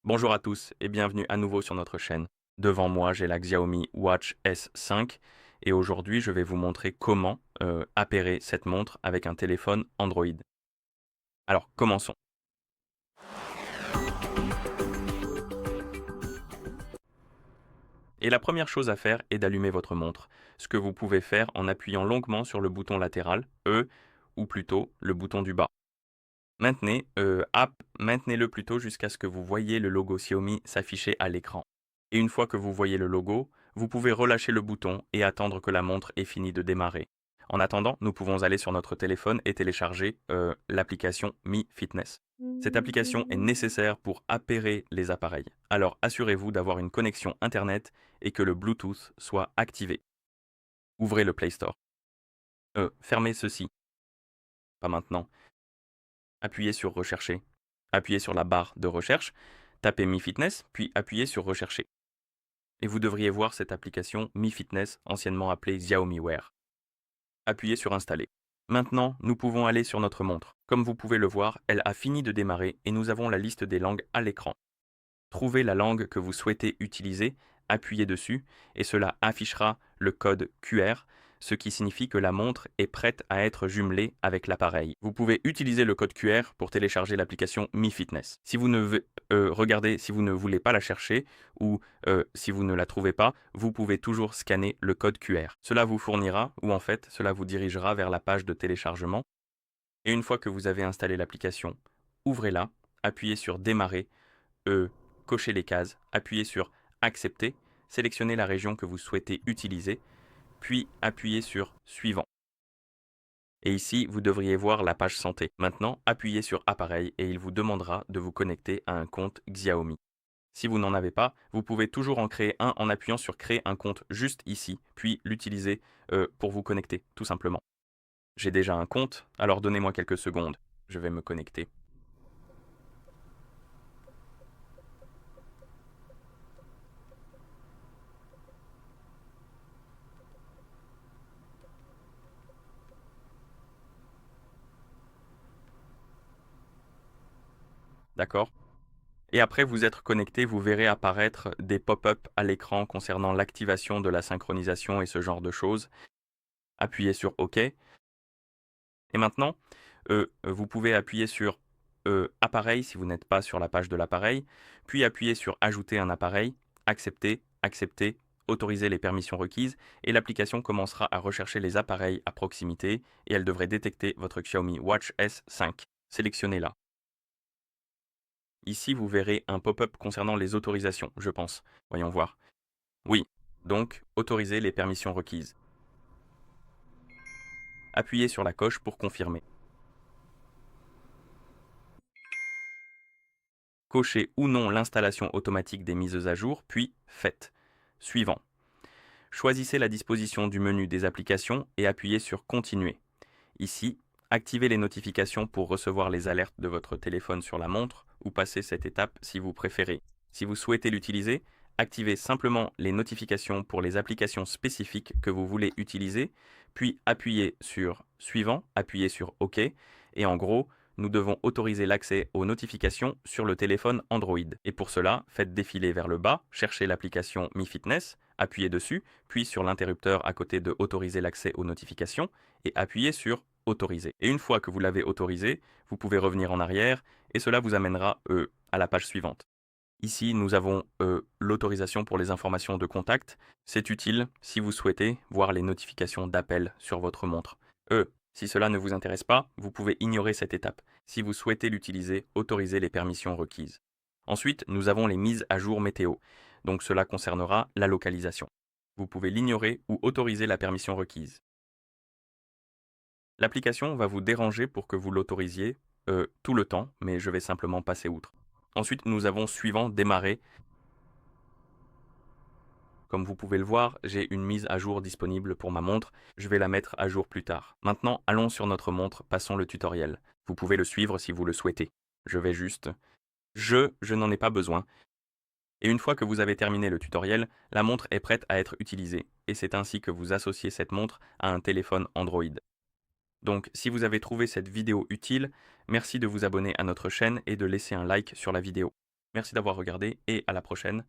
Bonjour à tous et bienvenue à nouveau sur notre chaîne. Devant moi, j'ai la Xiaomi Watch S5 et aujourd'hui, je vais vous montrer comment appairer cette montre avec un téléphone Android. Alors, commençons. Et la première chose à faire est d'allumer votre montre, ce que vous pouvez faire en appuyant longuement sur le bouton latéral, E, ou plutôt le bouton du bas. Maintenez-le plutôt jusqu'à ce que vous voyez le logo Xiaomi s'afficher à l'écran. Et une fois que vous voyez le logo, vous pouvez relâcher le bouton et attendre que la montre ait fini de démarrer. En attendant, nous pouvons aller sur notre téléphone et télécharger l'application Mi Fitness. Cette application est nécessaire pour appairer les appareils. Alors assurez-vous d'avoir une connexion Internet et que le Bluetooth soit activé. Ouvrez le Play Store. Fermez ceci. Pas maintenant. Appuyez sur Rechercher. Appuyez sur la barre de recherche, tapez Mi Fitness, puis appuyez sur Rechercher. Et vous devriez voir cette application Mi Fitness, anciennement appelée Xiaomi Wear. Appuyez sur Installer. Maintenant, nous pouvons aller sur notre montre. Comme vous pouvez le voir, elle a fini de démarrer et nous avons la liste des langues à l'écran. Trouvez la langue que vous souhaitez utiliser, appuyez dessus et cela affichera le code QR, ce qui signifie que la montre est prête à être jumelée avec l'appareil. Vous pouvez utiliser le code QR pour télécharger l'application Mi Fitness. Si vous si vous ne voulez pas la chercher ou si vous ne la trouvez pas, vous pouvez toujours scanner le code QR. Cela vous fournira ou en fait cela vous dirigera vers la page de téléchargement. Et une fois que vous avez installé l'application, ouvrez-la, appuyez sur Démarrer, cochez les cases, appuyez sur Accepter, sélectionnez la région que vous souhaitez utiliser, puis appuyez sur Suivant. Et ici, vous devriez voir la page santé. Maintenant, appuyez sur Appareil et il vous demandera de vous connecter à un compte Xiaomi. Si vous n'en avez pas, vous pouvez toujours en créer un en appuyant sur Créer un compte juste ici, puis l'utiliser pour vous connecter, tout simplement. J'ai déjà un compte, alors donnez-moi quelques secondes. Je vais me connecter. D'accord? Et après vous être connecté, vous verrez apparaître des pop-up à l'écran concernant l'activation de la synchronisation et ce genre de choses. Appuyez sur OK. Et maintenant, vous pouvez appuyer sur Appareil si vous n'êtes pas sur la page de l'appareil, puis appuyer sur Ajouter un appareil, Accepter, Accepter, autoriser les permissions requises, et l'application commencera à rechercher les appareils à proximité et elle devrait détecter votre Xiaomi Watch S5. Sélectionnez-la. Ici, vous verrez un pop-up concernant les autorisations, je pense. Voyons voir. Oui, donc autoriser les permissions requises. Appuyez sur la coche pour confirmer. Cochez ou non l'installation automatique des mises à jour, puis Faites. Suivant. Choisissez la disposition du menu des applications et appuyez sur Continuer. Ici, activez les notifications pour recevoir les alertes de votre téléphone sur la montre ou passez cette étape si vous préférez. Si vous souhaitez l'utiliser, activez simplement les notifications pour les applications spécifiques que vous voulez utiliser, puis appuyez sur Suivant, appuyez sur OK, et en gros, nous devons autoriser l'accès aux notifications sur le téléphone Android. Et pour cela, faites défiler vers le bas, cherchez l'application Mi Fitness, appuyez dessus, puis sur l'interrupteur à côté de Autoriser l'accès aux notifications, et appuyez sur Autoriser. Et une fois que vous l'avez autorisé, vous pouvez revenir en arrière, et cela vous amènera à la page suivante. Ici, nous avons l'autorisation pour les informations de contact. C'est utile si vous souhaitez voir les notifications d'appel sur votre montre. Si cela ne vous intéresse pas, vous pouvez ignorer cette étape. Si vous souhaitez l'utiliser, autorisez les permissions requises. Ensuite, nous avons les mises à jour météo. Donc cela concernera la localisation. Vous pouvez l'ignorer ou autoriser la permission requise. L'application va vous déranger pour que vous l'autorisiez tout le temps, mais je vais simplement passer outre. Ensuite, nous avons Suivant, Démarrer. Comme vous pouvez le voir, j'ai une mise à jour disponible pour ma montre. Je vais la mettre à jour plus tard. Maintenant, allons sur notre montre, passons le tutoriel. Vous pouvez le suivre si vous le souhaitez. Je vais juste... Je n'en ai pas besoin. Et une fois que vous avez terminé le tutoriel, la montre est prête à être utilisée. Et c'est ainsi que vous associez cette montre à un téléphone Android. Donc, si vous avez trouvé cette vidéo utile, merci de vous abonner à notre chaîne et de laisser un like sur la vidéo. Merci d'avoir regardé et à la prochaine.